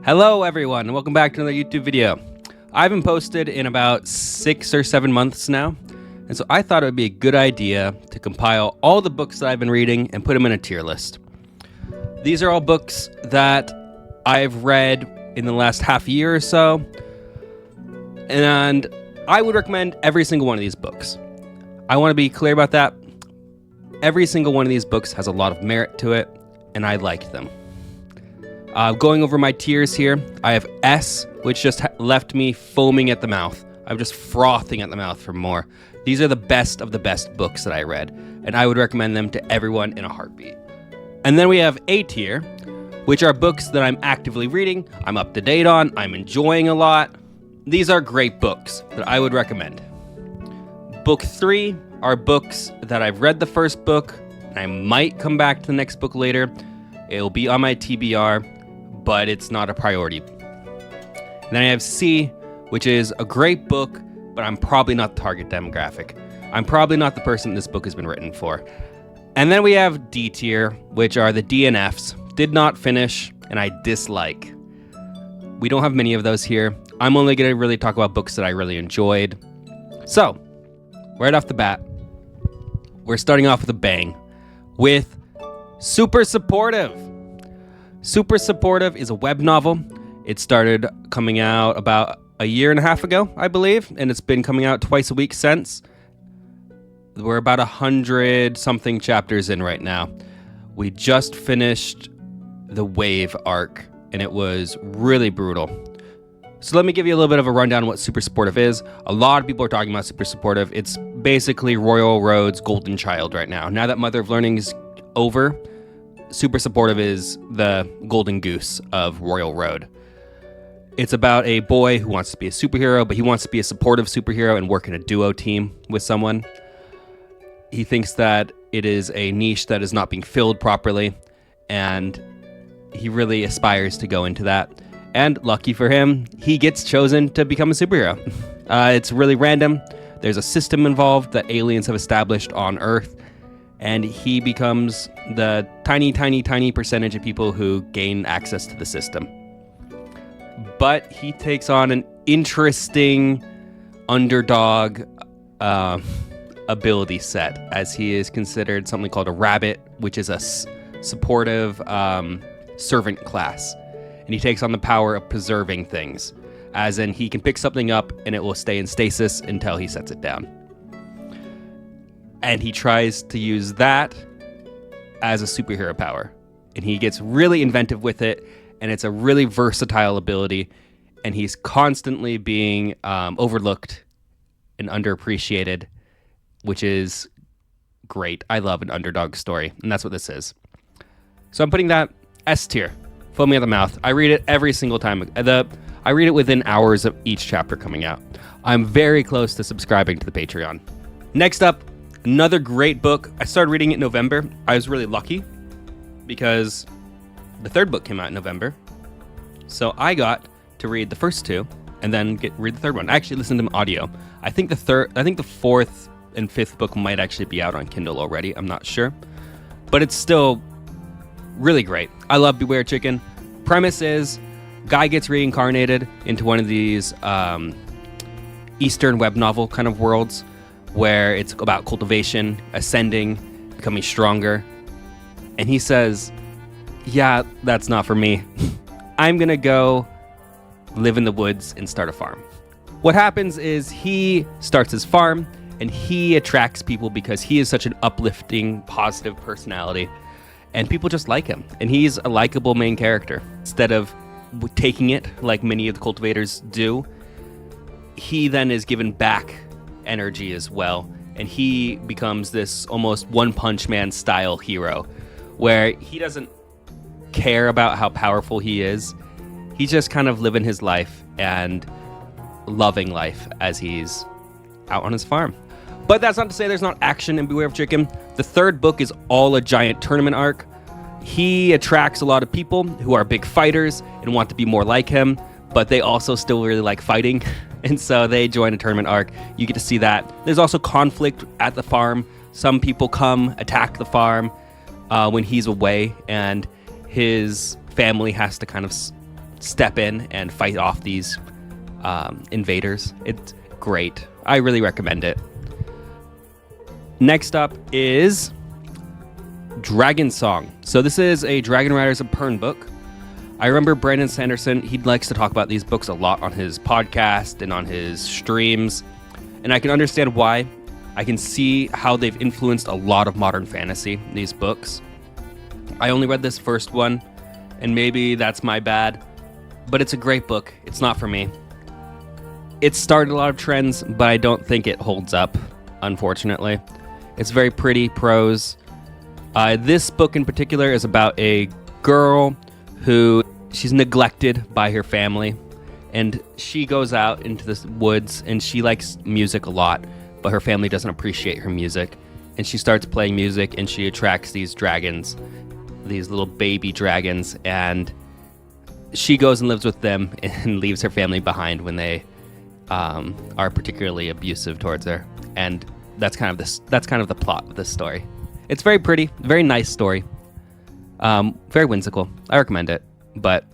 Hello everyone, and welcome back to another YouTube video. I haven't posted in about 6 or 7 months now, and so I thought it would be a good idea to compile all the books that I've been reading and put them in a tier list. These are all books that I've read in the last half year or so, and I would recommend every single one of these books. I want to be clear about that. Every single one of these books has a lot of merit to it, and I like them. Going over my tiers here, I have S, which just left me foaming at the mouth. I'm just frothing at the mouth for more. These are the best of the best books that I read, and I would recommend them to everyone in a heartbeat. And then we have A tier, which are books that I'm actively reading, I'm up to date on, I'm enjoying a lot. These are great books that I would recommend. Book 3 are books that I've read the first book, and I might come back to the next book later. It'll be on my TBR, but it's not a priority. And then I have C, which is a great book, but I'm probably not the target demographic. I'm probably not the person this book has been written for. And then we have D tier, which are the DNFs. Did not finish, and I dislike. We don't have many of those here. I'm only going to really talk about books that I really enjoyed. So, right off the bat, we're starting off with a bang with Super Supportive. Super Supportive is a web novel. It started coming out about a year and a half ago, I believe, and it's been coming out twice a week since. We're about 100-something chapters in right now. We just finished the Wave arc, and it was really brutal. So let me give you a little bit of a rundown on what Super Supportive is. A lot of people are talking about Super Supportive. It's basically Royal Road's golden child right now. Now that Mother of Learning is over, Super Supportive is the golden goose of Royal Road. It's about a boy who wants to be a superhero, but he wants to be a supportive superhero and work in a duo team with someone. He thinks that it is a niche that is not being filled properly, and he really aspires to go into that. And lucky for him, he gets chosen to become a superhero. It's really random. There's a system involved that aliens have established on Earth, and he becomes the tiny percentage of people who gain access to the system. But he takes on an interesting underdog ability set, as he is considered something called a rabbit, which is a supportive servant class. And he takes on the power of preserving things, as in he can pick something up and it will stay in stasis until he sets it down. And he tries to use that as a superhero power. And he gets really inventive with it, and it's a really versatile ability, and he's constantly being overlooked and underappreciated, which is great. I love an underdog story, and that's what this is. So I'm putting that S tier, foaming at the mouth. I read it every single time. I read it within hours of each chapter coming out. I'm very close to subscribing to the Patreon. Next up, another great book. I started reading it in November. I was really lucky because the third book came out in November. So I got to read the first two and then read the third one. I actually listened to them audio. I think the fourth and fifth book might actually be out on Kindle already. I'm not sure. But it's still really great. I love Beware Chicken. Premise is, guy gets reincarnated into one of these Eastern web novel kind of worlds, where it's about cultivation, ascending, becoming stronger. And he says, yeah, that's not for me. I'm going to go live in the woods and start a farm. What happens is he starts his farm, and he attracts people because he is such an uplifting, positive personality. And people just like him. And he's a likable main character. Instead of taking it like many of the cultivators do, he then is given back energy as well, and he becomes this almost One Punch Man style hero, where he doesn't care about how powerful he is. He's just kind of living his life and loving life as he's out on his farm. But that's not to say there's not action in Beware of Chicken. The third book is all a giant tournament arc. He attracts a lot of people who are big fighters and want to be more like him, but they also still really like fighting. And so they join a tournament arc. You get to see that. There's also conflict at the farm. Some people come attack the farm when he's away, and his family has to kind of step in and fight off these invaders. It's great. I really recommend it. Next up is Dragon Song. So this is a Dragon Riders of Pern book. I remember Brandon Sanderson, he likes to talk about these books a lot on his podcast and on his streams, and I can understand why. I can see how they've influenced a lot of modern fantasy, these books. I only read this first one, and maybe that's my bad, but it's a great book. It's not for me. It started a lot of trends, but I don't think it holds up, unfortunately. It's very pretty prose. This book in particular is about a girl who she's neglected by her family, and she goes out into the woods and she likes music a lot, but her family doesn't appreciate her music, and she starts playing music and she attracts these dragons, these little baby dragons, and she goes and lives with them and leaves her family behind when they are particularly abusive towards her. And that's kind of the plot of this story. It's very pretty, very nice story. Very whimsical. I recommend it, but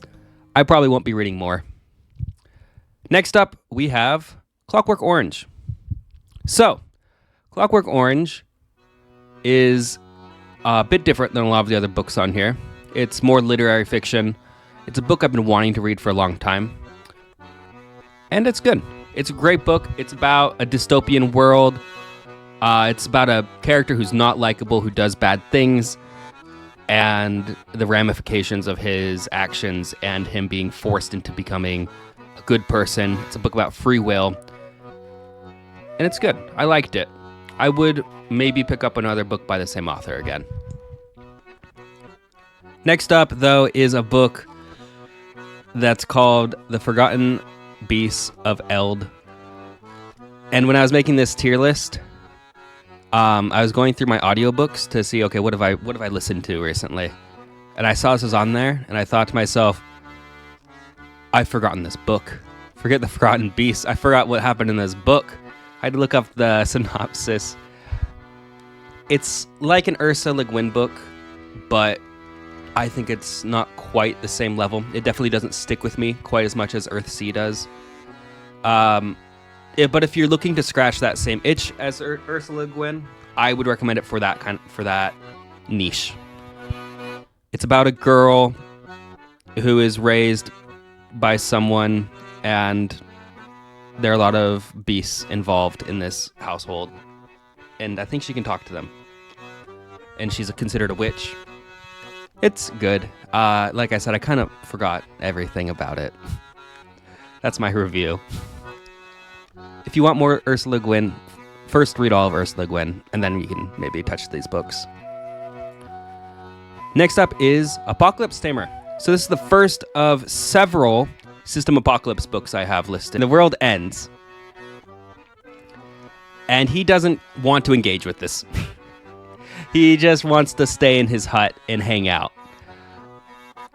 I probably won't be reading more. Next up, we have Clockwork Orange. So, Clockwork Orange is a bit different than a lot of the other books on here. It's more literary fiction. It's a book I've been wanting to read for a long time. And it's good. It's a great book. It's about a dystopian world. It's about a character who's not likable, who does bad things, and the ramifications of his actions and him being forced into becoming a good person. It's a book about free will. And it's good. I liked it. I would maybe pick up another book by the same author again. Next up, though, is a book that's called The Forgotten Beast of Eld. And when I was making this tier list, I was going through my audiobooks to see, okay, what have I listened to recently? And I saw this was on there, and I thought to myself, I've forgotten this book. Forget The Forgotten Beast. I forgot what happened in this book. I had to look up the synopsis. It's like an Ursa Le Guin book, but I think it's not quite the same level. It definitely doesn't stick with me quite as much as Earthsea does. But if you're looking to scratch that same itch as Ursa Le Guin, I would recommend it for that niche. It's about a girl who is raised by someone, and there are a lot of beasts involved in this household, and I think she can talk to them. And she's considered a witch. It's good. Like I said, I kind of forgot everything about it. That's my review. If you want more Ursa Le Guin, first read all of Ursa Le Guin, and then you can maybe touch these books. Next up is Apocalypse Tamer. So this is the first of several System Apocalypse books I have listed. The world ends, and he doesn't want to engage with this. He just wants to stay in his hut and hang out.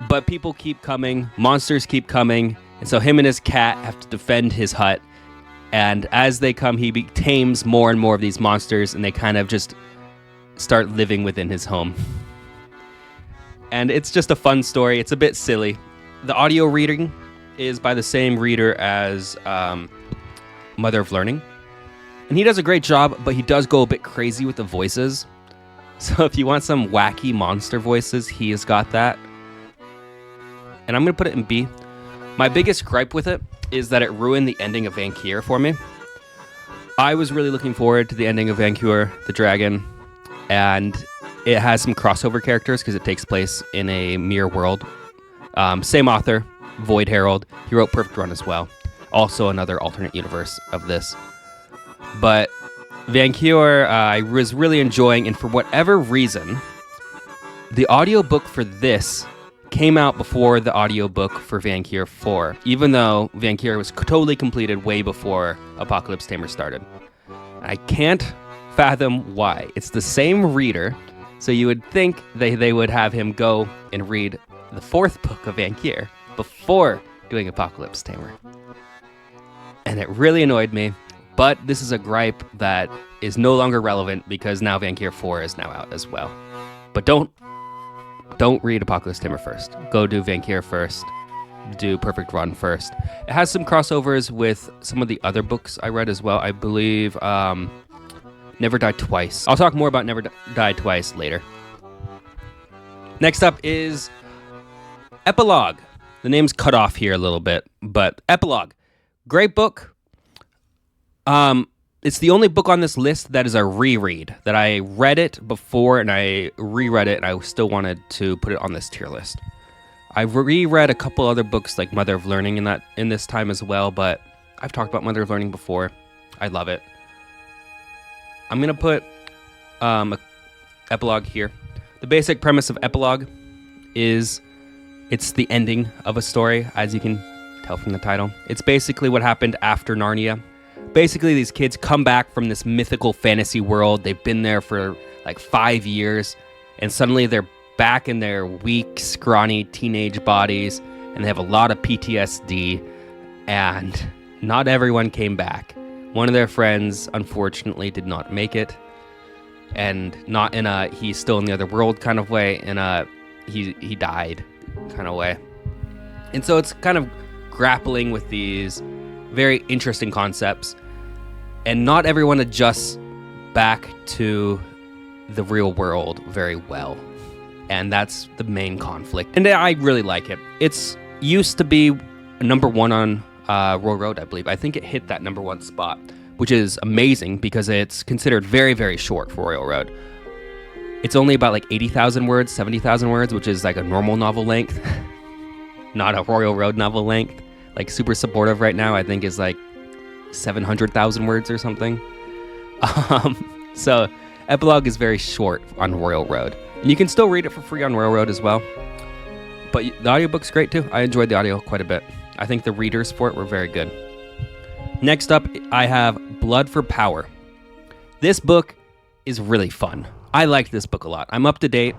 But people keep coming, monsters keep coming, and so him and his cat have to defend his hut. And as they come, he tames more and more of these monsters, and they kind of just start living within his home. And it's just a fun story. It's a bit silly. The audio reading is by the same reader as Mother of Learning. And he does a great job, but he does go a bit crazy with the voices. So if you want some wacky monster voices, he has got that. And I'm going to put it in B. My biggest gripe with it is that it ruined the ending of Vanir for me. I was really looking forward to the ending of Vanir, the dragon, and it has some crossover characters because it takes place in a mirror world. Same author, Void Herald. He wrote Perfect Run as well. Also another alternate universe of this. But Vanir, I was really enjoying, and for whatever reason, the audiobook for this came out before the audiobook for Vanir 4, even though Vanir was totally completed way before Apocalypse Tamer started. I can't fathom why. It's the same reader, so you would think they would have him go and read the fourth book of Vanir before doing Apocalypse Tamer. And it really annoyed me, but this is a gripe that is no longer relevant because now Vanir 4 is now out as well. But don't read Apocalypse Tamer first. Go do Vanir first. do Perfect Run first. It has some crossovers with some of the other books I read as well. I believe Never Die Twice. I'll talk more about Never Die Twice later. Next up is Epilogue. The name's cut off here a little bit, but Epilogue. Great book. It's the only book on this list that is a reread, that I read it before and I reread it and I still wanted to put it on this tier list. I've reread a couple other books like Mother of Learning in this time as well, but I've talked about Mother of Learning before. I love it. I'm going to put Epilogue here. The basic premise of Epilogue is it's the ending of a story, as you can tell from the title. It's basically what happened after Narnia. Basically, these kids come back from this mythical fantasy world. They've been there for like 5 years, and suddenly they're back in their weak, scrawny teenage bodies, and they have a lot of PTSD, and not everyone came back. One of their friends, unfortunately, did not make it, and not in a he's still in the other world kind of way, in a he died kind of way. And so it's kind of grappling with these very interesting concepts, and not everyone adjusts back to the real world very well. And that's the main conflict. And I really like it. It's used to be number one on Royal Road, I believe. I think it hit that number one spot, which is amazing because it's considered very, very short for Royal Road. It's only about like 80,000 words, 70,000 words, which is like a normal novel length, not a Royal Road novel length. Like Super Supportive right now, I think is like 700,000 words or something. So Epilogue is very short on Royal Road. And you can still read it for free on Royal Road as well. But the audiobook's great too. I enjoyed the audio quite a bit. I think the readers for it were very good. Next up, I have Blood for Power. This book is really fun. I like this book a lot. I'm up to date.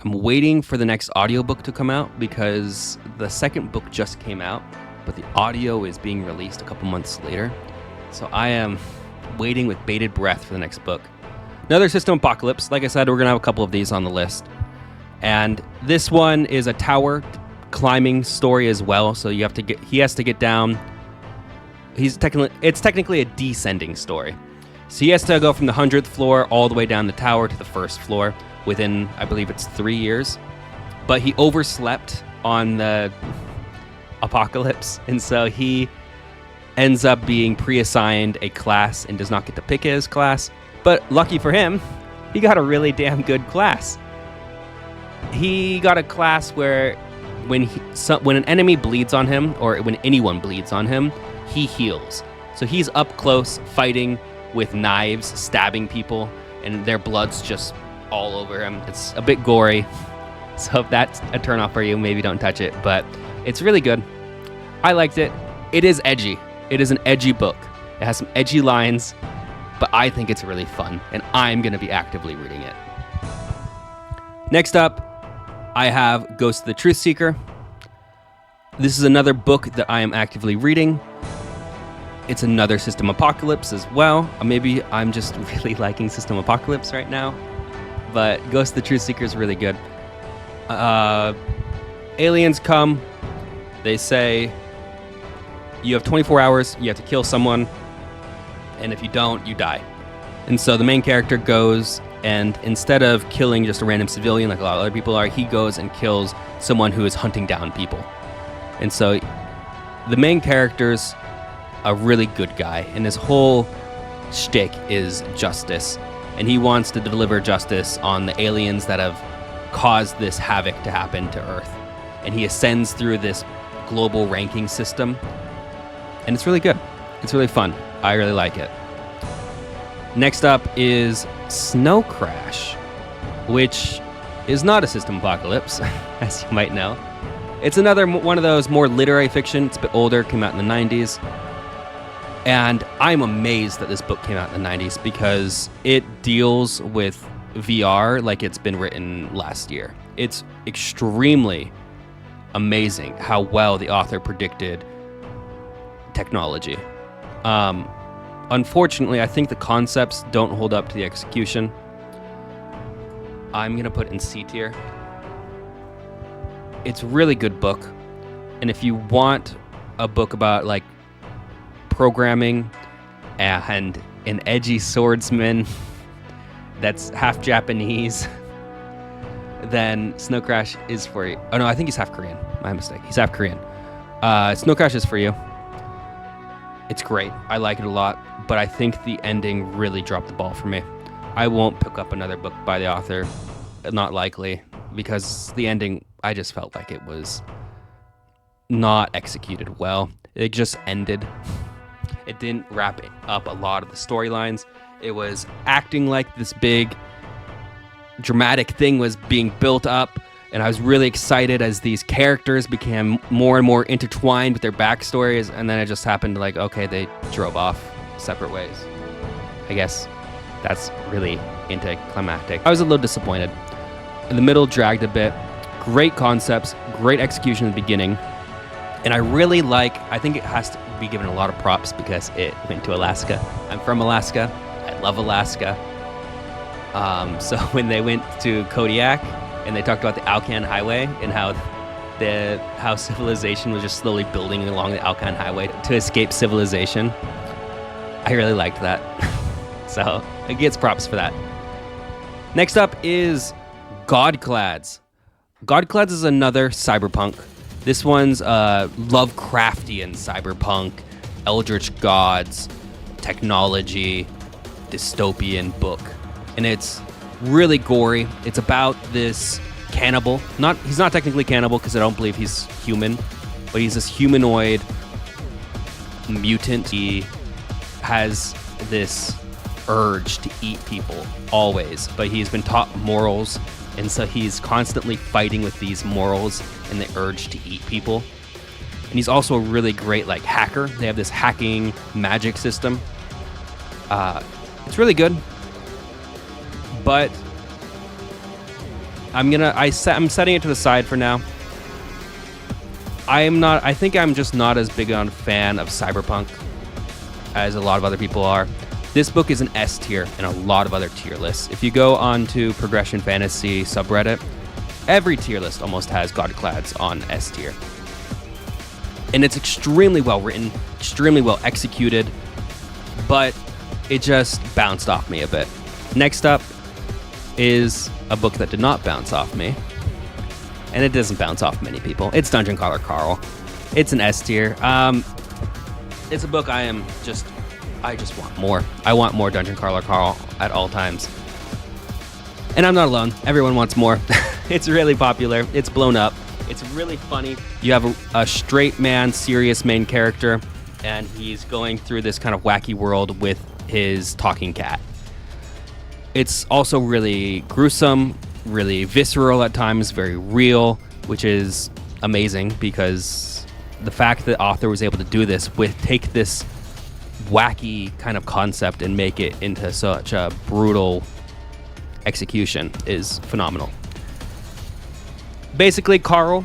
I'm waiting for the next audiobook to come out because the second book just came out, but the audio is being released a couple months later. So I am waiting with bated breath for the next book. Another System Apocalypse. Like I said, we're going to have a couple of these on the list. And this one is a tower climbing story as well. So he has to get down. It's technically a descending story. So he has to go from the 100th floor all the way down the tower to the first floor within, I believe it's 3 years. But he overslept on the apocalypse. And so he ends up being pre-assigned a class and does not get to pick his class. But lucky for him, he got a really damn good class. He got a class where when an enemy bleeds on him, or when anyone bleeds on him, he heals. So he's up close fighting with knives, stabbing people, and their blood's just all over him. It's a bit gory. So if that's a turnoff for you, maybe don't touch it. But it's really good. I liked it. It is edgy. It is an edgy book. It has some edgy lines, but I think it's really fun, and I'm going to be actively reading it. Next up, I have Ghost of the Truthseeker. This is another book that I am actively reading. It's another System Apocalypse as well. Maybe I'm just really liking System Apocalypse right now, but Ghost of the Truthseeker is really good. Aliens come. They say, you have 24 hours, you have to kill someone, and if you don't, you die. And so the main character goes, and instead of killing just a random civilian like a lot of other people are, he goes and kills someone who is hunting down people. And so the main character's a really good guy, and his whole shtick is justice. And he wants to deliver justice on the aliens that have caused this havoc to happen to Earth. And he ascends through this global ranking system, and it's really good. It's really fun. I really like it. Next up is Snow Crash, which is not a System Apocalypse, as you might know. It's another one of those more literary fiction. It's a bit older, came out in the 90s. And I'm amazed that this book came out in the 90s because it deals with VR like it's been written last year. It's extremely amazing how well the author predicted technology. Unfortunately, I think the concepts don't hold up to the execution. I'm going to put in C tier. It's a really good book. And if you want a book about like programming and an edgy swordsman that's half Japanese, then Snow Crash is for you. Oh no, I think he's half Korean. My mistake. He's half Korean. Snow Crash is for you. It's great. I like it a lot, but I think the ending really dropped the ball for me. I won't pick up another book by the author. Not likely, because the ending, I just felt like it was not executed well. It just ended. It didn't wrap up a lot of the storylines. It was acting like this big dramatic thing was being built up, and I was really excited as these characters became more and more intertwined with their backstories, and then it just happened like, okay, they drove off separate ways. I guess that's really anticlimactic. I was a little disappointed. In the middle dragged a bit. Great concepts, great execution in the beginning, and I really I think it has to be given a lot of props because it went to Alaska. I'm from Alaska. I love Alaska. So when they went to Kodiak and they talked about the Alcan Highway and how civilization was just slowly building along the Alcan Highway to escape civilization, I really liked that. So it gets props for that. Next up is Godclads. Godclads is another cyberpunk. This one's Lovecraftian cyberpunk, eldritch gods, technology, dystopian book. And it's really gory. It's about this cannibal. He's not technically cannibal because I don't believe he's human, but he's this humanoid mutant. He has this urge to eat people always, but he's been taught morals, and so he's constantly fighting with these morals and the urge to eat people. And he's also a really great like hacker. They have this hacking magic system. It's really good, but I'm setting it to the side for now. I think I'm just not as big on a fan of cyberpunk as a lot of other people are. This book is an S tier in a lot of other tier lists. If you go onto Progression Fantasy subreddit, every tier list almost has Godclads on S tier. And it's extremely well written, extremely well executed, but it just bounced off me a bit. Next up is a book that did not bounce off me, and it doesn't bounce off many people. It's Dungeon Crawler Carl. It's an S tier. It's a book I just want more. I want more Dungeon Crawler Carl at all times. And I'm not alone. Everyone wants more. It's really popular. It's blown up. It's really funny. You have a straight man, serious main character, and he's going through this kind of wacky world with his talking cat. It's also really gruesome, really visceral at times, very real, which is amazing because the fact that the author was able to do this take this wacky kind of concept and make it into such a brutal execution is phenomenal. Basically, Carl,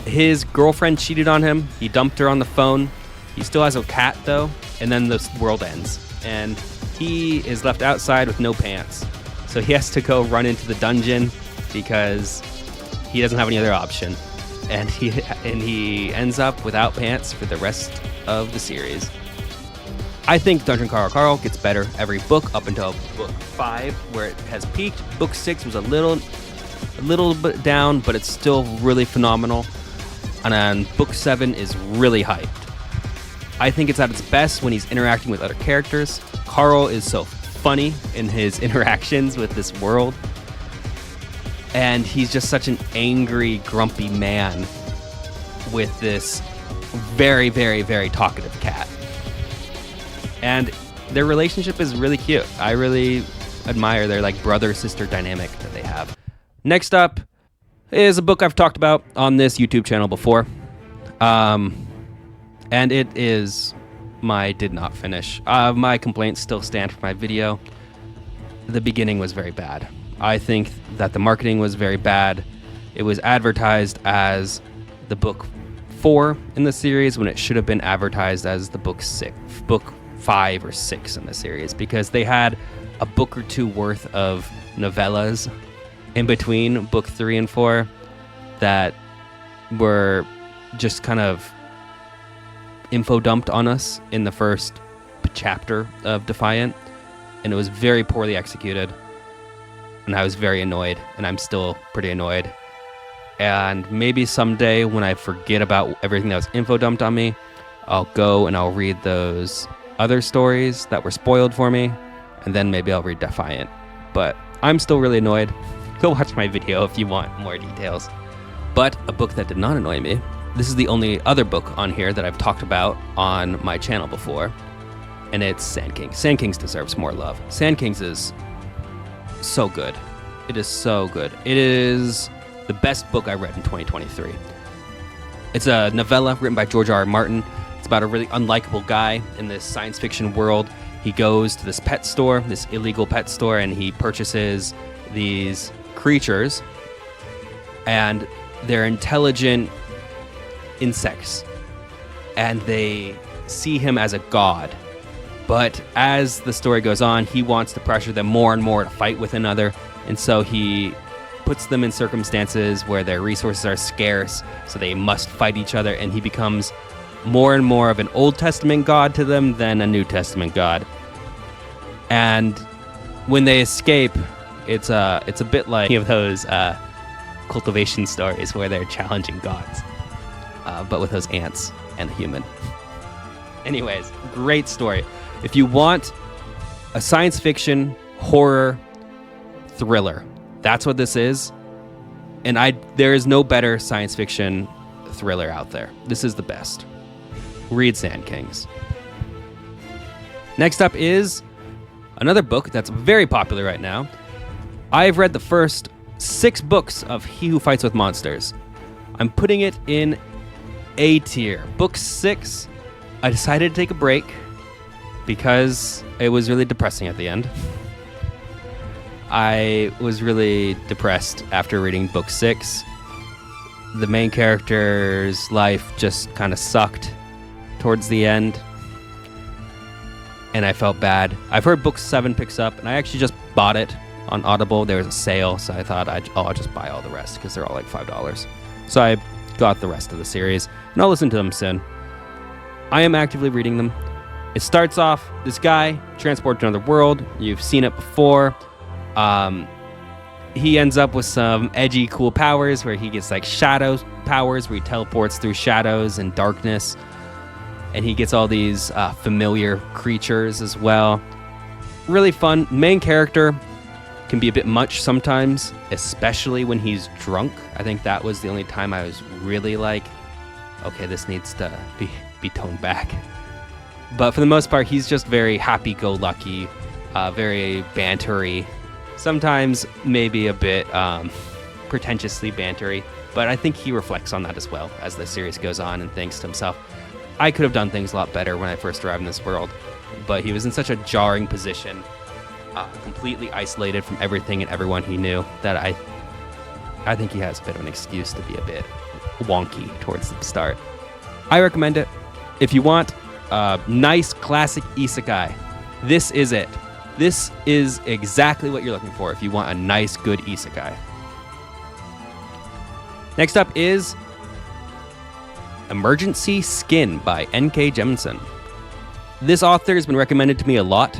his girlfriend cheated on him. He dumped her on the phone. He still has a cat though, and then the world ends, and he is left outside with no pants. So he has to go run into the dungeon because he doesn't have any other option, and he ends up without pants for the rest of the series. I think Dungeon Crawler Carl gets better every book up until book 5, where it has peaked. Book 6 was a little bit down, but it's still really phenomenal. And then book 7 is really hyped. I think it's at its best when he's interacting with other characters. Carl is so funny in his interactions with this world. And he's just such an angry, grumpy man with this very, very, very talkative cat. And their relationship is really cute. I really admire their like brother-sister dynamic that they have. Next up is a book I've talked about on this YouTube channel before. And it is my did not finish. My complaints still stand for my video. The beginning was very bad. I think that the marketing was very bad. It was advertised as the book 4 in the series when it should have been advertised as the book 5 or 6 in the series, because they had a book or two worth of novellas in between book 3 and 4 that were just kind of info dumped on us in the first chapter of Defiant, and it was very poorly executed, and I was very annoyed, and I'm still pretty annoyed. And maybe someday when I forget about everything that was info dumped on me, I'll go and I'll read those other stories that were spoiled for me, and then maybe I'll read Defiant. But I'm still really annoyed. Go watch my video if you want more details. But a book that did not annoy me, this is the only other book on here that I've talked about on my channel before, and it's SandKings. SandKings deserves more love. SandKings is so good. It is so good. It is the best book I read in 2023. It's a novella written by George R.R. Martin. It's about a really unlikable guy in this science fiction world. He goes to this pet store, this illegal pet store, and he purchases these creatures, and they're intelligent insects, and they see him as a god. But as the story goes on, he wants to pressure them more and more to fight with another, and so he puts them in circumstances where their resources are scarce, so they must fight each other, and he becomes more and more of an Old Testament god to them than a New Testament god. And when they escape, it's a bit like any of those cultivation stories where they're challenging gods, but with those ants and a human. Anyways, great story. If you want a science fiction horror thriller, that's what this is. And there is no better science fiction thriller out there. This is the best. Read SandKings. Next up is another book that's very popular right now. I've read the first 6 books of He Who Fights with Monsters. I'm putting it in A tier. Book 6, I decided to take a break because it was really depressing at the end. I was really depressed after reading book 6. The main character's life just kind of sucked towards the end, and I felt bad. I've heard book 7 picks up, and I actually just bought it on Audible. There was a sale, so I thought I'll just buy all the rest because they're all like $5. So I got the rest of the series, and I'll listen to them soon. I am actively reading them. It starts off, this guy transported to another world. You've seen it before. He ends up with some edgy, cool powers where he gets like shadow powers where he teleports through shadows and darkness. And he gets all these familiar creatures as well. Really fun. Main character can be a bit much sometimes, especially when he's drunk. I think that was the only time I was really like, okay, this needs to be toned back. But for the most part, he's just very happy-go-lucky, very bantery. Sometimes maybe a bit pretentiously bantery, but I think he reflects on that as well as the series goes on and thinks to himself, I could have done things a lot better when I first arrived in this world. But he was in such a jarring position, completely isolated from everything and everyone he knew, that I think he has a bit of an excuse to be a bit wonky towards the start. I recommend it. If you want a nice classic isekai, this is it. This is exactly what you're looking for if you want a nice, good isekai. Next up is Emergency Skin by N.K. Jemisin. This author has been recommended to me a lot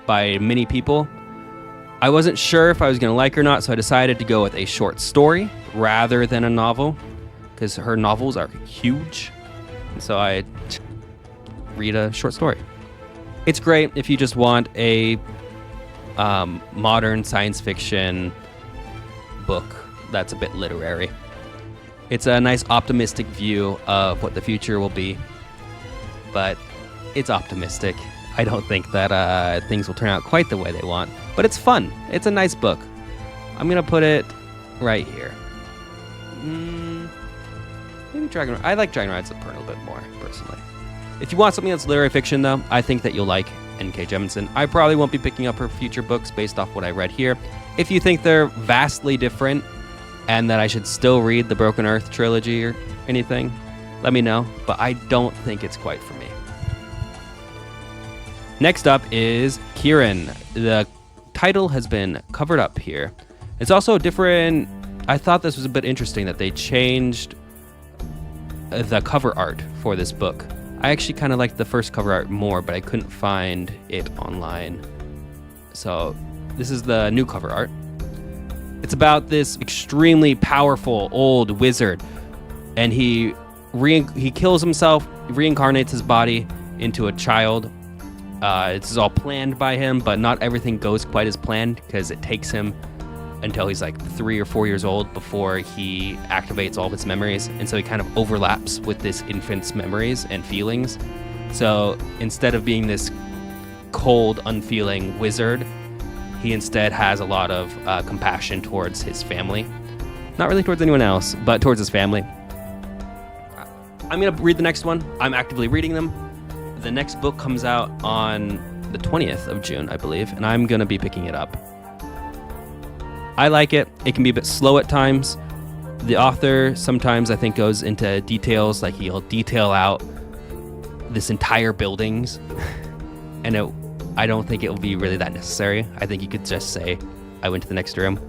by many people. I wasn't sure if I was going to like her or not, so I decided to go with a short story rather than a novel, because her novels are huge. And so I read a short story. It's great if you just want a modern science fiction book that's a bit literary. It's a nice optimistic view of what the future will be, but it's optimistic. I don't think that things will turn out quite the way they want, but it's fun. It's a nice book. I'm going to put it right here. Maybe Dragon. I like Dragon Rides a little bit more, personally. If you want something that's literary fiction, though, I think that you'll like N.K. Jemisin. I probably won't be picking up her future books based off what I read here. If you think they're vastly different and that I should still read the Broken Earth trilogy or anything, let me know. But I don't think it's quite for me. Next up is Kieran. The title has been covered up here. It's also different. I thought this was a bit interesting that they changed the cover art for this book. I actually kind of liked the first cover art more, but I couldn't find it online. So this is the new cover art. It's about this extremely powerful old wizard, and he kills himself, reincarnates his body into a child. This is all planned by him, but not everything goes quite as planned because it takes him until he's like 3 or 4 years old before he activates all of his memories. And so he kind of overlaps with this infant's memories and feelings. So instead of being this cold, unfeeling wizard, he instead has a lot of compassion towards his family. Not really towards anyone else, but towards his family. I'm going to read the next one. I'm actively reading them. The next book comes out on the 20th of June, I believe, and I'm going to be picking it up. I like it. It can be a bit slow at times. The author sometimes, I think, goes into details, like he'll detail out this entire buildings, and I don't think it will be really that necessary. I think you could just say, I went to the next room,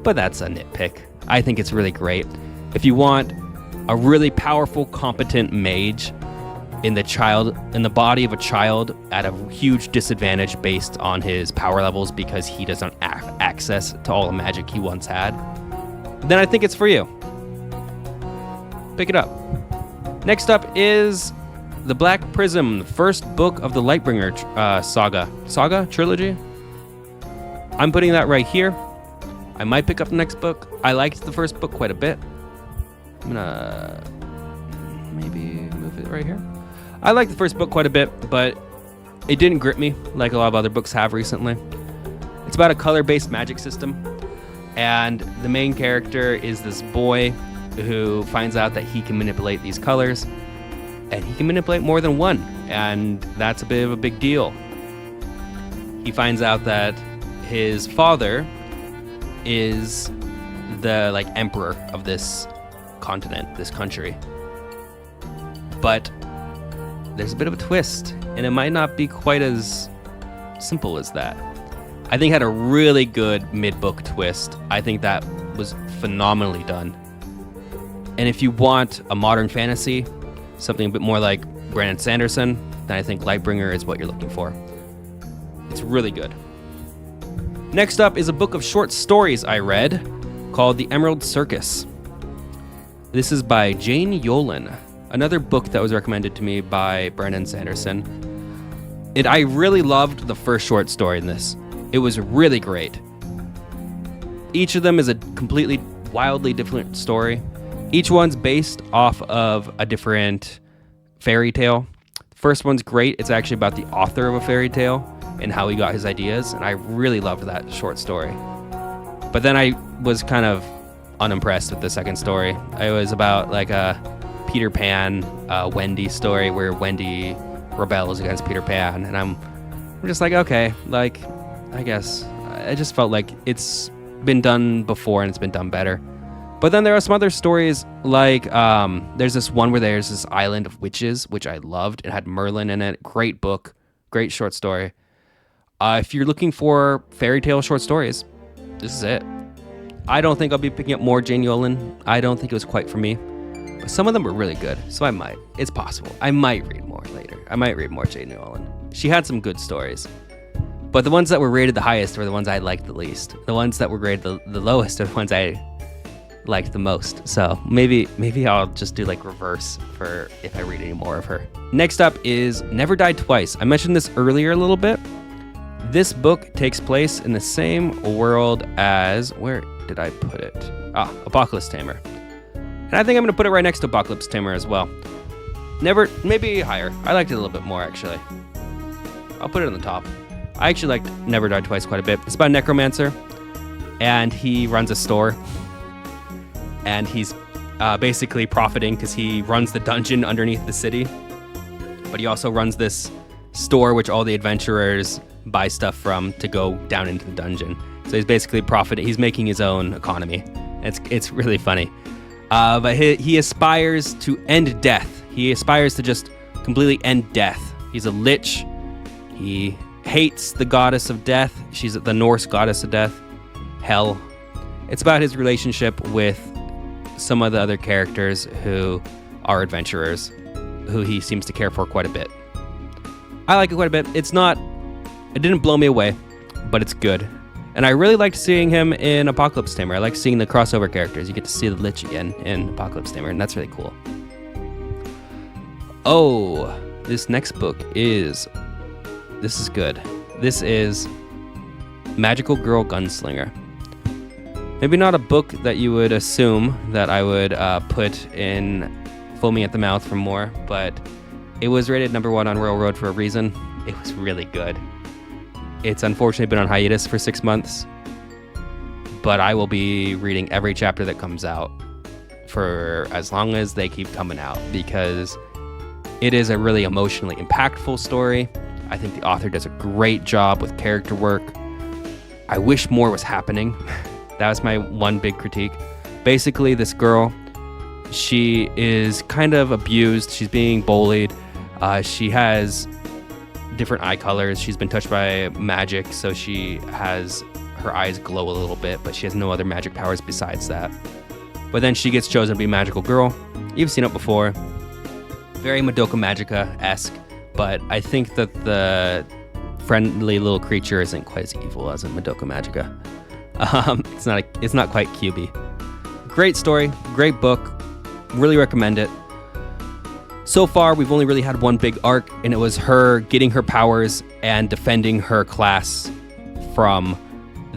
but that's a nitpick. I think it's really great. If you want a really powerful, competent mage in the body of a child at a huge disadvantage based on his power levels because he doesn't have access to all the magic he once had, then I think it's for you. Pick it up. Next up is The Black Prism, the first book of the Lightbringer saga trilogy. I'm putting that right here. I might pick up the next book. I liked the first book quite a bit. I'm gonna maybe move it right here. I liked the first book quite a bit, but it didn't grip me like a lot of other books have recently. It's about a color-based magic system, and the main character is this boy who finds out that he can manipulate these colors, and he can manipulate more than one, and that's a bit of a big deal. He finds out that his father is the emperor of this continent, this country. But there's a bit of a twist, and it might not be quite as simple as that. I think it had a really good mid-book twist. I think that was phenomenally done. And if you want a modern fantasy, something a bit more like Brandon Sanderson, then I think Lightbringer is what you're looking for. It's really good. Next up is a book of short stories I read called The Emerald Circus. This is by Jane Yolen, another book that was recommended to me by Brandon Sanderson. I really loved the first short story in this. It was really great. Each of them is a completely wildly different story. Each one's based off of a different fairy tale. The first one's great. It's actually about the author of a fairy tale and how he got his ideas, and I really loved that short story. But then I was kind of unimpressed with the second story. It was about like a Peter Pan, Wendy story where Wendy rebels against Peter Pan, and I'm just like, okay, I guess I just felt like it's been done before and it's been done better. But then there are some other stories like there's this one where there's this island of witches, which I loved. It had Merlin in it. Great book, great short story. If you're looking for fairy tale short stories, this is it. I don't think I'll be picking up more Jane Yolen. I don't think it was quite for me. But some of them were really good, so I might. It's possible. I might read more later. I might read more Jane Yolen. She had some good stories. But the ones that were rated the highest were the ones I liked the least. The ones that were rated the lowest are the ones I liked the most. So maybe I'll just do reverse for if I read any more of her. Next up is Never Die Twice. I mentioned this earlier a little bit. This book takes place in the same world as, where did I put it? Apocalypse Tamer. And I think I'm going to put it right next to Apocalypse Tamer as well. Maybe higher. I liked it a little bit more, actually. I'll put it on the top. I actually liked Never Die Twice quite a bit. It's about a necromancer, and he runs a store. And he's basically profiting because he runs the dungeon underneath the city. But he also runs this store which all the adventurers buy stuff from to go down into the dungeon. So he's basically profiting. He's making his own economy. It's really funny. But he aspires to end death. He aspires to just completely end death. He's a lich. He hates the goddess of death. She's the Norse goddess of death, Hel. It's about his relationship with some of the other characters who our adventurers, who he seems to care for quite a bit. I like it quite a bit. It didn't blow me away, but it's good. And I really liked seeing him in Apocalypse Tamer. I like seeing the crossover characters. You get to see the Lich again in Apocalypse Tamer, and that's really cool. Oh, this next book is good. This is Magical Girl Gunslinger. Maybe not a book that you would assume that I would put in foaming at the mouth for more, but it was rated #1 on Royal Road for a reason. It was really good. It's unfortunately been on hiatus for 6 months, but I will be reading every chapter that comes out for as long as they keep coming out, because it is a really emotionally impactful story. I think the author does a great job with character work. I wish more was happening. That was my one big critique. Basically, this girl, she is kind of abused. She's being bullied. She has different eye colors. She's been touched by magic, so her eyes glow a little bit, but she has no other magic powers besides that. But then she gets chosen to be a magical girl. You've seen it before. Very Madoka Magica-esque, but I think that the friendly little creature isn't quite as evil as in Madoka Magica. It's not quite QB. Great story, great book. Really recommend it. So far, we've only really had one big arc, and it was her getting her powers and defending her class from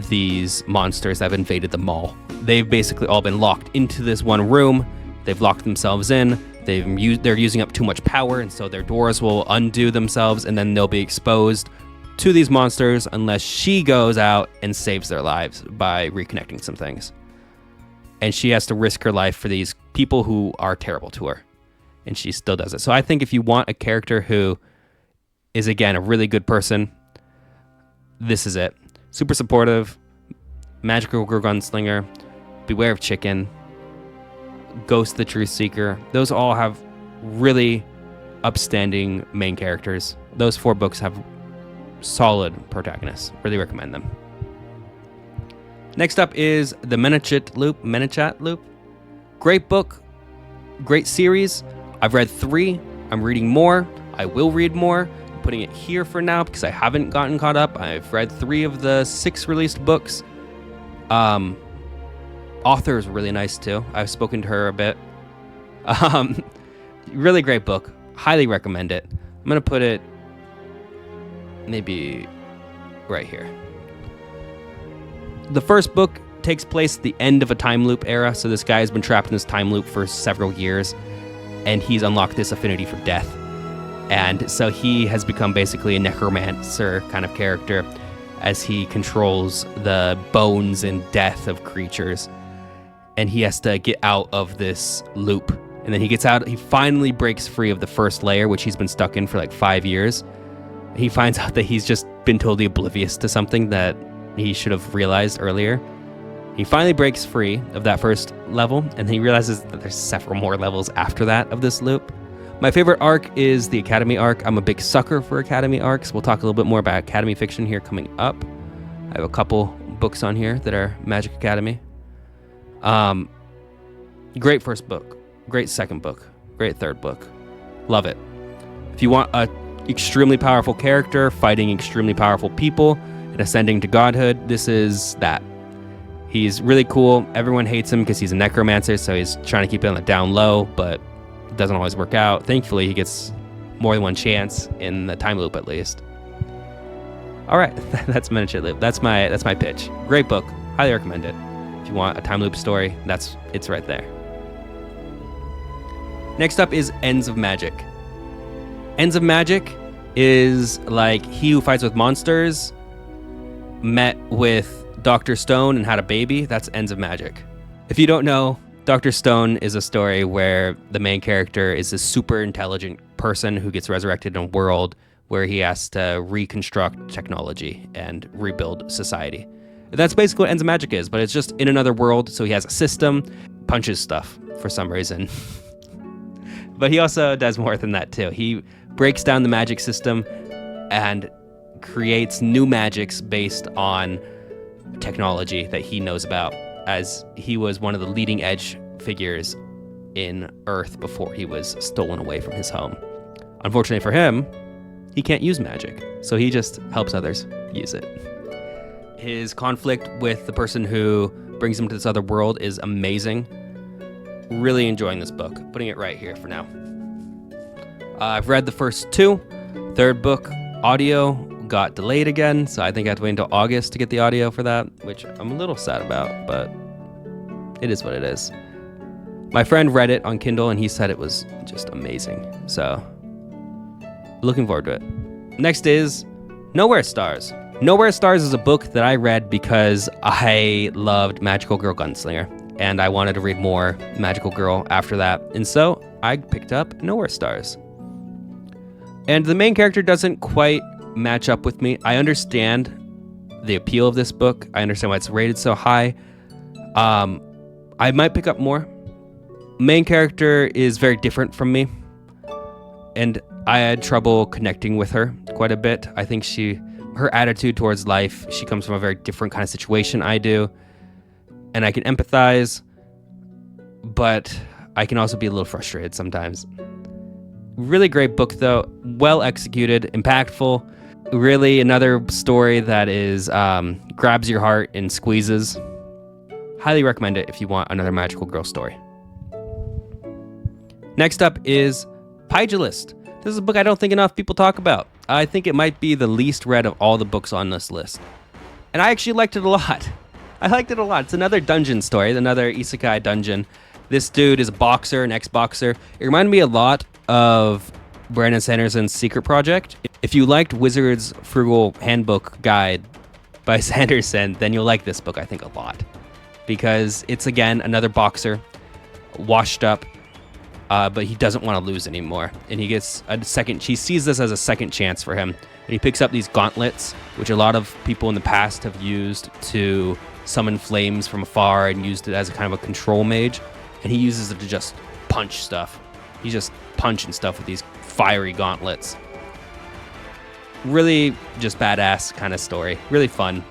these monsters that have invaded the mall. They've basically all been locked into this one room. They've locked themselves in. They're using up too much power, and so their doors will undo themselves, and then they'll be exposed to these monsters unless she goes out and saves their lives by reconnecting some things. And she has to risk her life for these people who are terrible to her. And she still does it. So I think if you want a character who is, again, a really good person, this is it. Super supportive, magical girl gunslinger, Beware of Chicken, Ghost the Truthseeker. Those all have really upstanding main characters. Those 4 books have solid protagonists. Really recommend them. Next up is the Menocht Loop. Great book, great series. I've read 3. I'm reading more. I will read more. I'm putting it here for now because I haven't gotten caught up. I've read 3 of the 6 released books. Author is really nice too. I've spoken to her a bit. Really great book. Highly recommend it. I'm going to put it maybe right here. The first book takes place at the end of a time loop era. So this guy has been trapped in this time loop for several years, and he's unlocked this affinity for death. And so he has become basically a necromancer kind of character as he controls the bones and death of creatures. And he has to get out of this loop. And then he gets out, he finally breaks free of the first layer, which he's been stuck in for like 5 years. He finds out that he's just been totally oblivious to something that he should have realized earlier. He finally breaks free of that first level, and he realizes that there's several more levels after that of this loop. My favorite arc is the Academy arc. I'm a big sucker for Academy arcs. We'll talk a little bit more about Academy fiction here coming up. I have a couple books on here that are Magic Academy. Great first book, great second book, great third book. Love it. If you want a extremely powerful character fighting extremely powerful people and ascending to godhood, this is that. He's really cool. Everyone hates him because he's a necromancer, so he's trying to keep it on the down low, but it doesn't always work out. Thankfully, he gets more than one chance in the time loop at least. All right, that's Menocht Loop. That's my pitch. Great book. Highly recommend it. If you want a time loop story, it's right there. Next up is Ends of Magic. Ends of Magic is like He Who Fights with Monsters met with Dr. Stone and had a baby. That's Ends of Magic. If you don't know, Dr. Stone is a story where the main character is a super intelligent person who gets resurrected in a world where he has to reconstruct technology and rebuild society. That's basically what Ends of Magic is, but it's just in another world, so he has a system, punches stuff for some reason. But he also does more than that too. He breaks down the magic system and creates new magics based on technology that he knows about, as he was one of the leading edge figures in Earth before he was stolen away from his home. Unfortunately for him, he can't use magic, so he just helps others use it. His conflict with the person who brings him to this other world is amazing. Really enjoying this book. Putting it right here for now. I've read the first 2. Third book, audio, got delayed again, so I think I have to wait until August to get the audio for that, which I'm a little sad about, but it is what it is. My friend read it on Kindle, and he said it was just amazing, so looking forward to it. Next is Nowhere Stars. Nowhere Stars is a book that I read because I loved Magical Girl Gunslinger, and I wanted to read more Magical Girl after that, and so I picked up Nowhere Stars. And the main character doesn't quite match up with me. I understand the appeal of this book. I understand why it's rated so high. I might pick up more. Main character is very different from me, and I had trouble connecting with her quite a bit. I think her attitude towards life, she comes from a very different kind of situation I do, and I can empathize, but I can also be a little frustrated sometimes. Really great book though, well executed, impactful. Really another story that is grabs your heart and squeezes. Highly recommend it if you want another magical girl story. Next up is Pygilst. This is a book I don't think enough people talk about. I think it might be the least read of all the books on this list. And I actually liked it a lot. I liked it a lot. It's another dungeon story, another isekai dungeon. This dude is a boxer, an ex-boxer. It reminded me a lot of Brandon Sanderson's Secret Project. If you liked Wizard's Frugal Handbook Guide by Sanderson, then you'll like this book, I think, a lot. Because it's, again, another boxer, washed up, but he doesn't want to lose anymore. And he gets he sees this as a second chance for him. And he picks up these gauntlets, which a lot of people in the past have used to summon flames from afar and used it as a kind of a control mage. And he uses it to just punch stuff. He's just punching stuff with these fiery gauntlets. Really just badass kind of story. Really fun.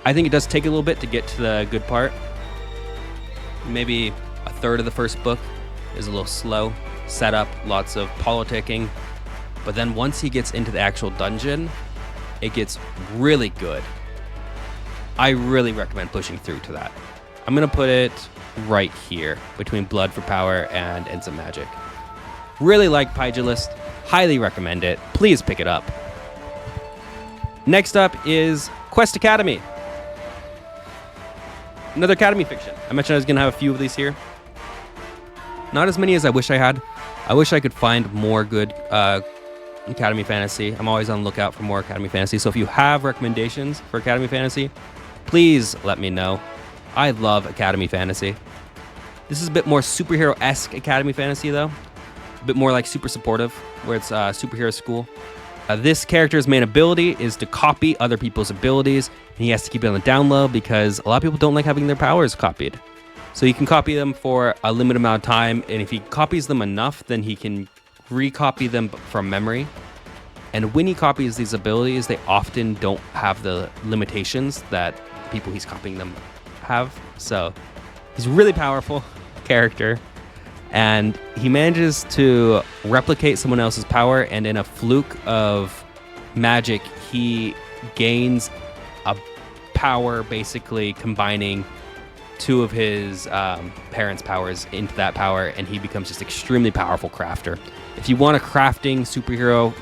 I think it does take a little bit to get to the good part. Maybe a third of the first book is a little slow. Setup, lots of politicking. But then once he gets into the actual dungeon, it gets really good. I really recommend pushing through to that. I'm going to put it right here between Blood for Power and Ensign Magic. Really like Pygilst. Highly recommend it. Please pick it up. Next up is Quest Academy. Another Academy fiction. I mentioned I was going to have a few of these here. Not as many as I wish I had. I wish I could find more good Academy Fantasy. I'm always on the lookout for more Academy Fantasy. So if you have recommendations for Academy Fantasy, please let me know. I love Academy Fantasy. This is a bit more superhero-esque Academy Fantasy, though. A bit more like Super Supportive, where it's superhero school. This character's main ability is to copy other people's abilities, and he has to keep it on the down low because a lot of people don't like having their powers copied. So he can copy them for a limited amount of time, and if he copies them enough, then he can recopy them from memory. And when he copies these abilities, they often don't have the limitations that the people he's copying them have. So he's a really powerful character, and he manages to replicate someone else's power, and in a fluke of magic, he gains a power basically combining two of his parents' powers into that power, and he becomes just extremely powerful crafter. If you want a crafting superhero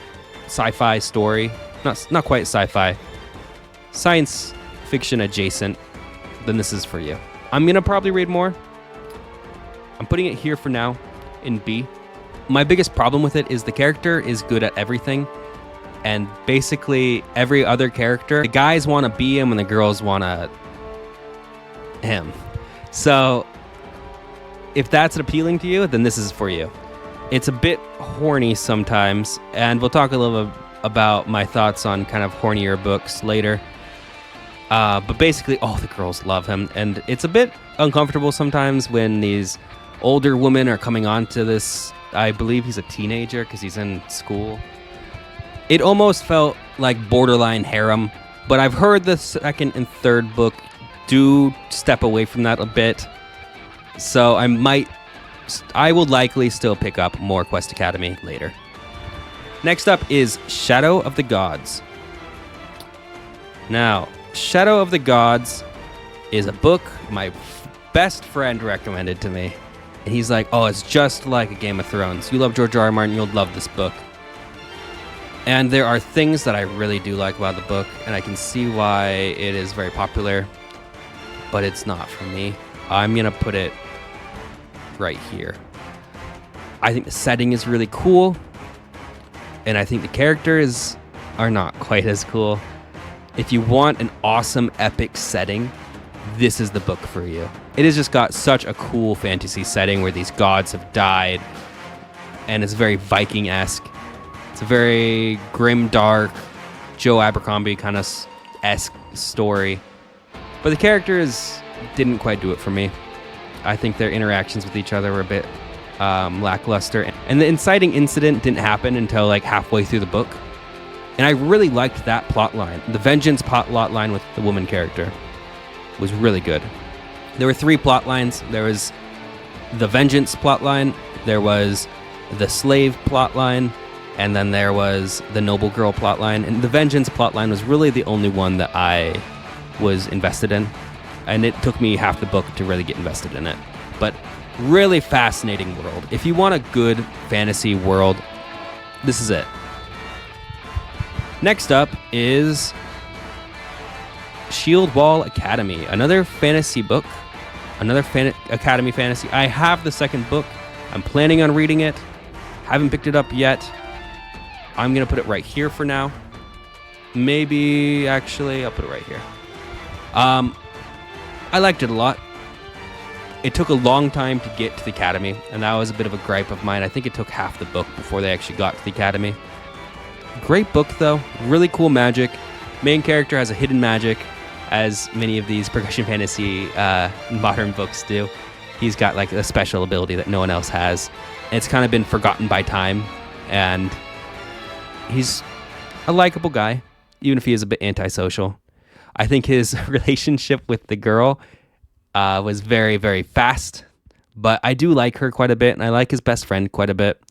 sci-fi story, not quite sci-fi, science fiction adjacent, then this is for you. I'm gonna probably read more. I'm putting it here for now in B. My biggest problem with it is the character is good at everything, and basically every other character, the guys want to be him and the girls want to him. So if that's appealing to you, then this is for you. It's a bit horny sometimes, and we'll talk a little bit about my thoughts on kind of hornier books later. But basically all the girls love him, and it's a bit uncomfortable sometimes when these older women are coming on to this. I believe he's a teenager because he's in school. It almost felt like borderline harem, but I've heard the second and third book do step away from that a bit, so I might I will likely still pick up more Quest Academy later. Next up is Shadow of the Gods. Now, Shadow of the Gods is a book my best friend recommended to me. And he's like, oh, it's just like a Game of Thrones. You love George R. R. Martin, you'll love this book. And there are things that I really do like about the book, and I can see why it is very popular, but it's not for me. I'm going to put it right here. I think the setting is really cool, and I think the characters are not quite as cool. If you want an awesome epic setting, this is the book for you. It has just got such a cool fantasy setting where these gods have died, and it's very Viking-esque. It's a very grim, dark, Joe Abercrombie kind of esque story. But the characters didn't quite do it for me. I think their interactions with each other were a bit lackluster. And the inciting incident didn't happen until like halfway through the book. And I really liked that plot line. The vengeance plot line with the woman character was really good. There were 3 plot lines. There was the vengeance plot line, there was the slave plot line, and then there was the noble girl plot line. And the vengeance plot line was really the only one that I was invested in. And it took me half the book to really get invested in it. But really fascinating world. If you want a good fantasy world, this is it. Next up is ShieldWall Academy, another fantasy book, another Academy fantasy. I have the second book. I'm planning on reading it. Haven't picked it up yet. I'm going to put it right here for now. Maybe, actually, I'll put it right here. I liked it a lot. It took a long time to get to the Academy, and that was a bit of a gripe of mine. I think it took half the book before they actually got to the Academy. Great book, though. Really cool magic. Main character has a hidden magic, as many of these Progression Fantasy modern books do. He's got like a special ability that no one else has. And it's kind of been forgotten by time, and he's a likable guy, even if he is a bit antisocial. I think his relationship with the girl was very, very fast, but I do like her quite a bit, and I like his best friend quite a bit.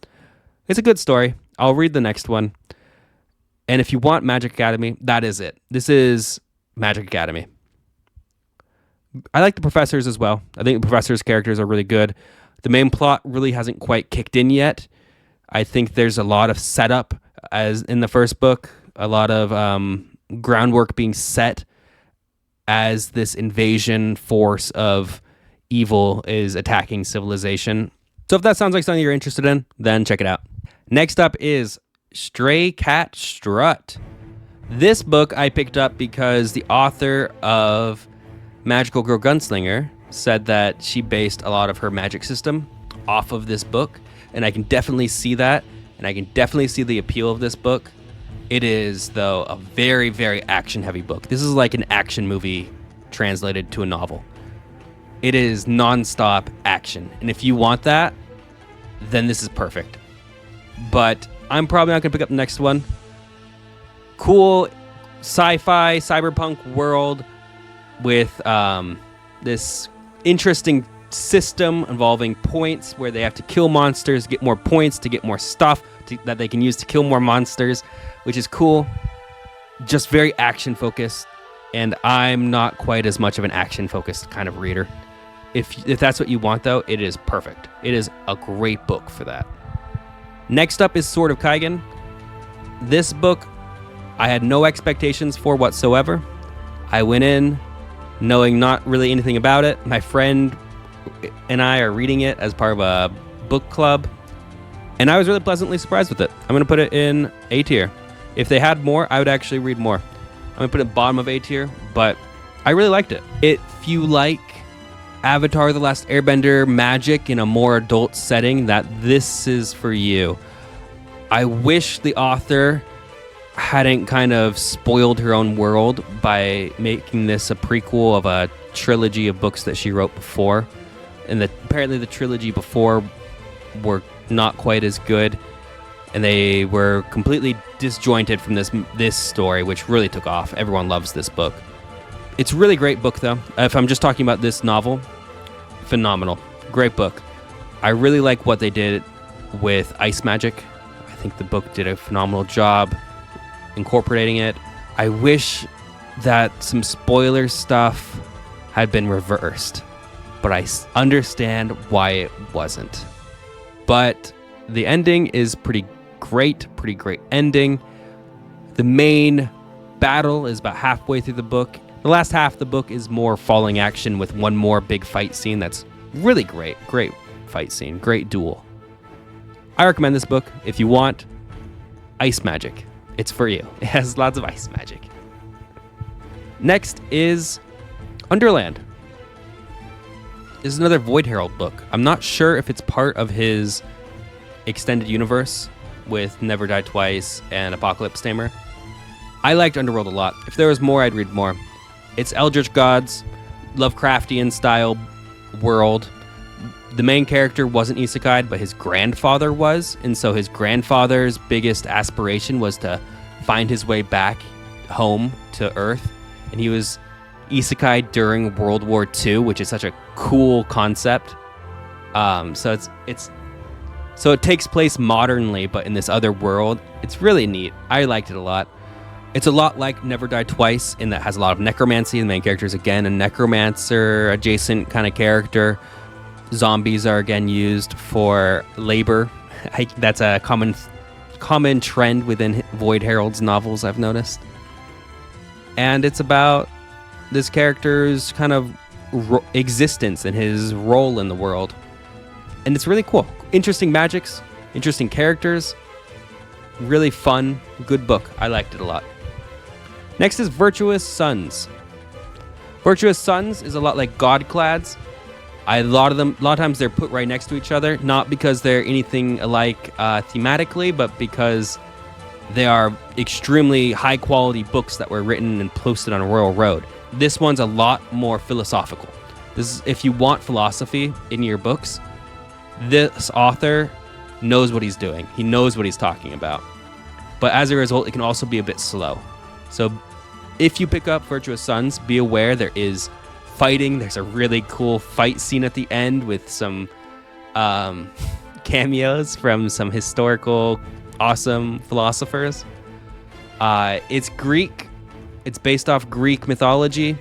It's a good story. I'll read the next one. And if you want Magic Academy, that is it. This is Magic Academy. I like the professors as well. I think the professors' characters are really good. The main plot really hasn't quite kicked in yet. I think there's a lot of setup, as in the first book, a lot of groundwork being set as this invasion force of evil is attacking civilization. So if that sounds like something you're interested in, then check it out. Next up is Stray Cat Strut. This book I picked up because the author of Magical Girl Gunslinger said that she based a lot of her magic system off of this book, and I can definitely see that, and I can definitely see the appeal of this book. It is, though, a very, very action-heavy book. This is like an action movie translated to a novel. It is non-stop action, and if you want that, then this is perfect. But I'm probably not going to pick up the next one. Cool sci-fi, cyberpunk world with this interesting system involving points where they have to kill monsters, get more points to get more stuff that they can use to kill more monsters, which is cool. Just very action-focused, and I'm not quite as much of an action-focused kind of reader. If that's what you want, though, it is perfect. It is a great book for that. Next up is Sword of Kaigen. This book I had no expectations for whatsoever. I went in knowing not really anything about it. My friend and I are reading it as part of a book club, and I was really pleasantly surprised with it. I'm going to put it in A tier. If they had more, I would actually read more. I'm going to put it bottom of A tier, but I really liked it. If you like Avatar: The Last Airbender magic in a more adult setting, that this is for you. I wish the author hadn't kind of spoiled her own world by making this a prequel of a trilogy of books that she wrote before. And apparently the trilogy before were not quite as good, and they were completely disjointed from this story, which really took off. Everyone loves this book. It's a really great book, though. If I'm just talking about this novel, phenomenal. Great book. I really like what they did with ice magic. I think the book did a phenomenal job incorporating it. I wish that some spoiler stuff had been reversed, but I understand why it wasn't. But the ending is pretty great ending. The main battle is about halfway through the book. The last half of the book is more falling action with one more big fight scene that's really great. Great fight scene, great duel. I recommend this book if you want ice magic. It's for you. It has lots of ice magic. Next is Underland. This is another Void Herald book. I'm not sure if it's part of his extended universe with Never Die Twice and Apocalypse Tamer. I liked Underworld a lot. If there was more, I'd read more. It's Eldritch Gods, Lovecraftian style world. The main character wasn't isekai'd, but his grandfather was, and so his grandfather's biggest aspiration was to find his way back home to Earth, and he was isekai during World War II, which is such a cool concept. So it takes place modernly, but in this other world. It's really neat. I liked it a lot. It's a lot like Never Die Twice in that it has a lot of necromancy. The main character is again a necromancer adjacent kind of character. Zombies are again used for labor. That's a common trend within Void Herald's novels, I've noticed. And it's about this character's kind of existence and his role in the world. And it's really cool. Interesting magics, interesting characters, really fun, good book. I liked it a lot. Next is Virtuous Sons. Virtuous Sons is a lot like Godclads. A lot of times they're put right next to each other, not because they're anything alike thematically, but because they are extremely high quality books that were written and posted on Royal Road. This one's a lot more philosophical. This is, if you want philosophy in your books, this author knows what he's doing. He knows what he's talking about. But as a result, it can also be a bit slow. So if you pick up Virtuous Sons, be aware there is fighting. There's a really cool fight scene at the end with some cameos from some historical, awesome philosophers. It's Greek. It's based off Greek mythology,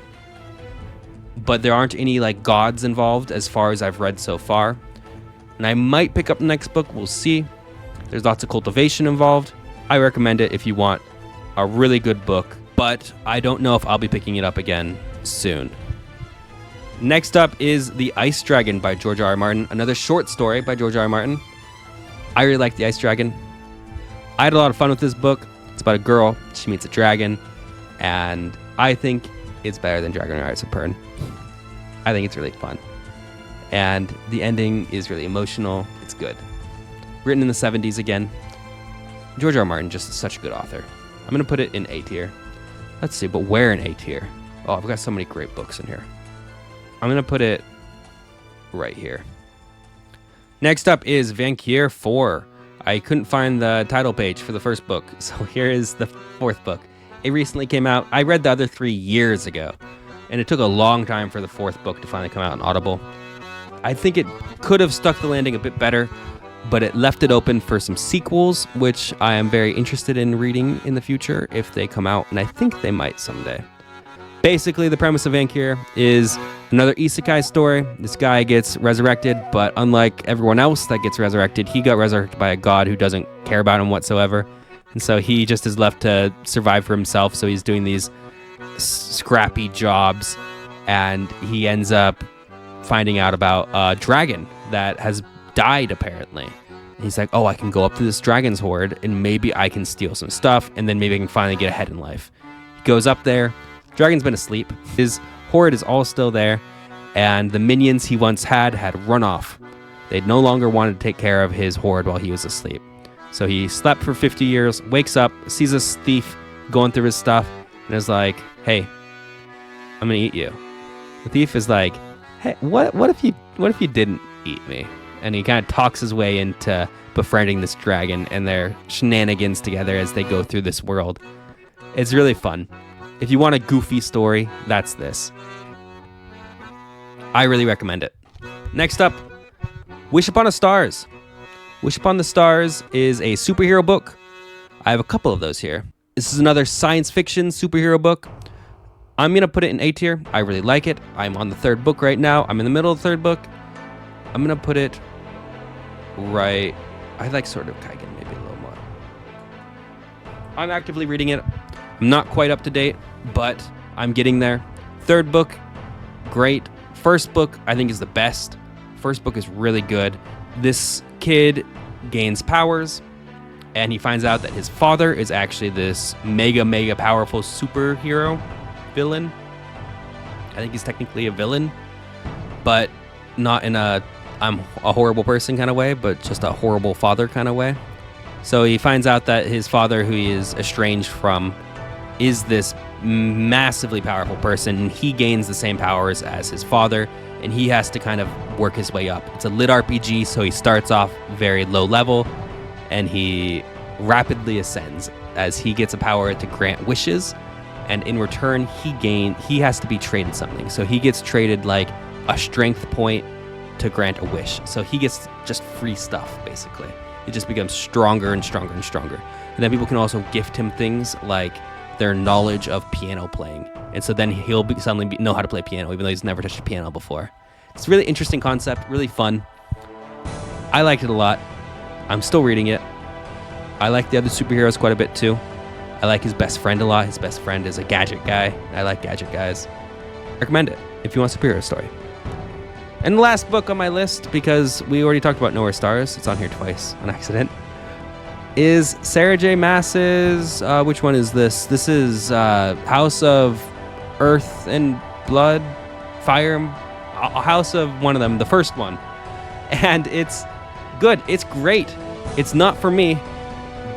but there aren't any like gods involved as far as I've read so far. And I might pick up the next book. We'll see. There's lots of cultivation involved. I recommend it if you want a really good book, but I don't know if I'll be picking it up again soon. Next up is The Ice Dragon by George R. R. Martin, another short story by George R. R. Martin. I really like The Ice Dragon. I had a lot of fun with this book. It's about a girl. She meets a dragon, and I think it's better than Dragon Rise of Pern. I think it's really fun. And the ending is really emotional. It's good. Written in the 70s again. George R. R. Martin, just such a good author. I'm going to put it in A tier. Let's see, but where in A tier? Oh, I've got so many great books in here. I'm going to put it right here. Next up is Vanir 4. I couldn't find the title page for the first book, so here is the fourth book. It recently came out. I read the other 3 years ago, and it took a long time for the fourth book to finally come out on Audible. I think it could have stuck the landing a bit better, but it left it open for some sequels, which I am very interested in reading in the future if they come out, and I think they might someday. Basically, the premise of Vanir is another isekai story. This guy gets resurrected, but unlike everyone else that gets resurrected, he got resurrected by a god who doesn't care about him whatsoever. And so he just is left to survive for himself, so he's doing these scrappy jobs, and he ends up finding out about a dragon that has died, apparently. And he's like, oh, I can go up to this dragon's horde, and maybe I can steal some stuff, and then maybe I can finally get ahead in life. He goes up there. Dragon's been asleep. His horde is all still there, and the minions he once had run off. They no longer wanted to take care of his horde while he was asleep. So he slept for 50 years, wakes up, sees this thief going through his stuff, and is like, hey, I'm gonna eat you. The thief is like, hey, what if you didn't eat me? And he kind of talks his way into befriending this dragon and their shenanigans together as they go through this world. It's really fun. If you want a goofy story, that's this. I really recommend it. Next up, Wish Upon the Stars. Wish Upon the Stars is a superhero book. I have a couple of those here. This is another science fiction superhero book. I'm going to put it in A tier. I really like it. I'm on the third book right now. I'm in the middle of the third book. I'm going to put it right... I like sort of Kaigen maybe a little more. I'm actively reading it. I'm not quite up to date, but I'm getting there. Third book, great. First book, I think, is the best. First book is really good. This kid gains powers, and he finds out that his father is actually this mega powerful superhero villain. I think he's technically a villain, but not in a I'm a horrible person kind of way, but just a horrible father kind of way. So he finds out that his father, who he is estranged from, is this massively powerful person, and he gains the same powers as his father, and he has to kind of work his way up. It's a LitRPG, so he starts off very low level, and he rapidly ascends as he gets a power to grant wishes, and in return, he has to be traded something. So he gets traded like a strength point to grant a wish. So he gets just free stuff, basically. It just becomes stronger and stronger and stronger. And then people can also gift him things like their knowledge of piano playing. And so then he'll suddenly know how to play piano, even though he's never touched a piano before. It's a really interesting concept, really fun. I liked it a lot. I'm still reading it. I like the other superheroes quite a bit too. I like his best friend a lot. His best friend is a gadget guy. I like gadget guys. Recommend it if you want a superhero story. And the last book on my list, because we already talked about Nowhere Stars, it's on here twice on accident, is Sarah J. Maas's, which one is this? This is House of Earth and Blood, Fire, a House of one of them, the first one. And it's good. It's great. It's not for me,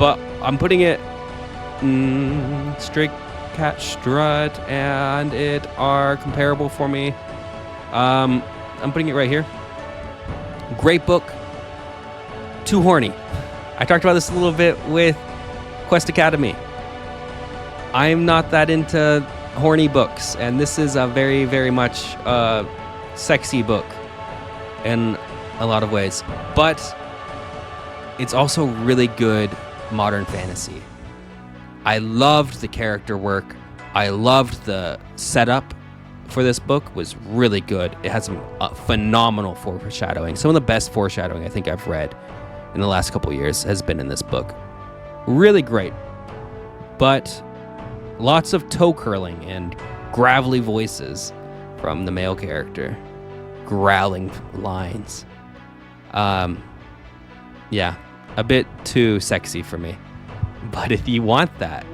but I'm putting it Straight Cat Strut and it are comparable for me. I'm putting it right here. Great book. Too horny. I talked about this a little bit with Quest Academy. I'm not that into horny books, and this is a very much sexy book in a lot of ways. But it's also really good modern fantasy. I loved the character work. I loved the setup for this book was really good. It has some phenomenal foreshadowing. Some of the best foreshadowing I think I've read in the last couple years has been in this book. Really great. But lots of toe curling and gravelly voices from the male character. Growling lines. Yeah, a bit too sexy for me. But if you want that,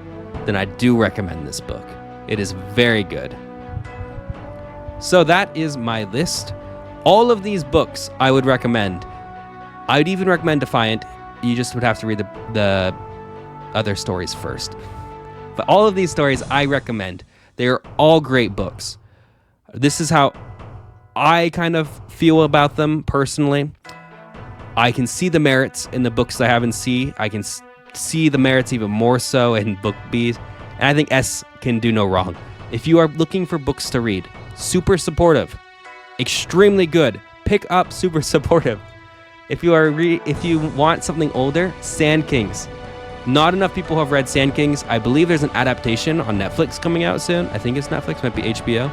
then I do recommend this book. It is very good. So that is my list. All of these books I would recommend. I'd even recommend Defiant. You just would have to read the other stories first. But all of these stories I recommend. They are all great books. This is how I kind of feel about them personally. I can see the merits in the books I haven't seen. I can see the merits even more so in book B. And I think S can do no wrong. If you are looking for books to read, super supportive, extremely good. Pick up Super Supportive. If you want something older, SandKings. Not enough people have read SandKings. I believe there's an adaptation on Netflix coming out soon. I think it's Netflix, might be HBO.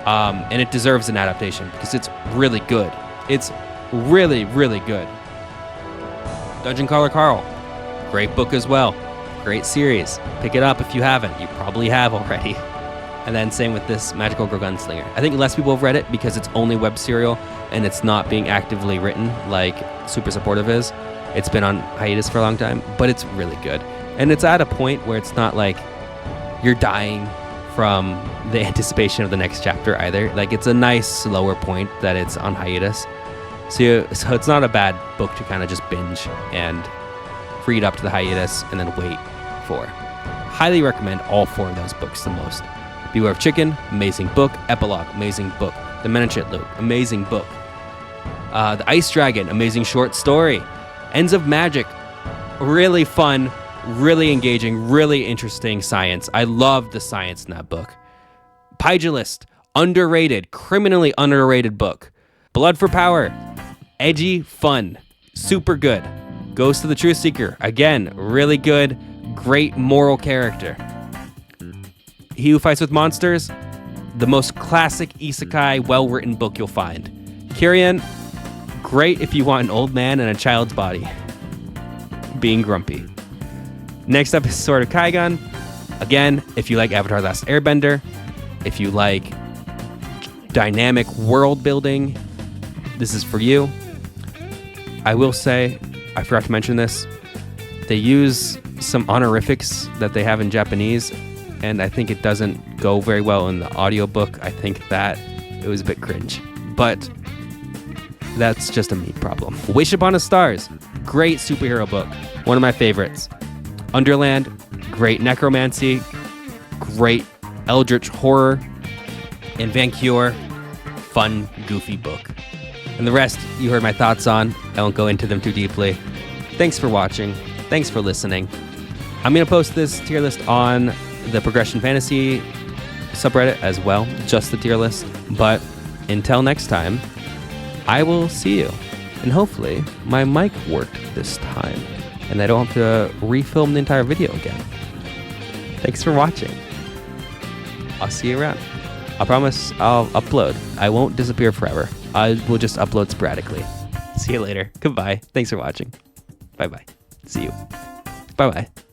And it deserves an adaptation because it's really good. It's really good. Dungeon Caller Carl, great book as well. Great series. Pick it up if you haven't. You probably have already. And then same with this Magical Girl Gunslinger. I think less people have read it because it's only web serial and it's not being actively written like Super Supportive is. It's been on hiatus for a long time, but it's really good. And it's at a point where it's not like you're dying from the anticipation of the next chapter either. Like it's a nice slower point that it's on hiatus. So it's not a bad book to kind of just binge and read up to the hiatus and then wait for. Highly recommend all four of those books the most. Beware of Chicken, amazing book. Epilogue, amazing book. The Menocht Loop, amazing book. The Ice Dragon, amazing short story. Ends of Magic, really fun, really engaging, really interesting science. I loved the science in that book. Pygilst, underrated, criminally underrated book. Blood for Power, edgy, fun, super good. Goes to the Truthseeker. Again, really good, great moral character. He Who Fights with Monsters, the most classic isekai, well-written book you'll find. Kiernan, great if you want an old man in a child's body being grumpy. Next up is Sword of Kaigen. Again, if you like Avatar: The Last Airbender, if you like dynamic world building, this is for you. I will say, I forgot to mention this, they use some honorifics that they have in Japanese, and I think it doesn't go very well in the audiobook. I think that it was a bit cringe, but that's just a me problem. Wish Upon a Stars, great superhero book, one of my favorites. Underland, great necromancy, great eldritch horror, and Vanir, fun, goofy book. And the rest, you heard my thoughts on. I won't go into them too deeply. Thanks for watching. Thanks for listening. I'm going to post this tier list on the Progression Fantasy subreddit as well, just the tier list. But until next time, I will see you. And hopefully, my mic worked this time, and I don't have to refilm the entire video again. Thanks for watching. I'll see you around. I promise I'll upload. I won't disappear forever. I will just upload sporadically. See you later. Goodbye. Thanks for watching. Bye-bye. See you. Bye-bye.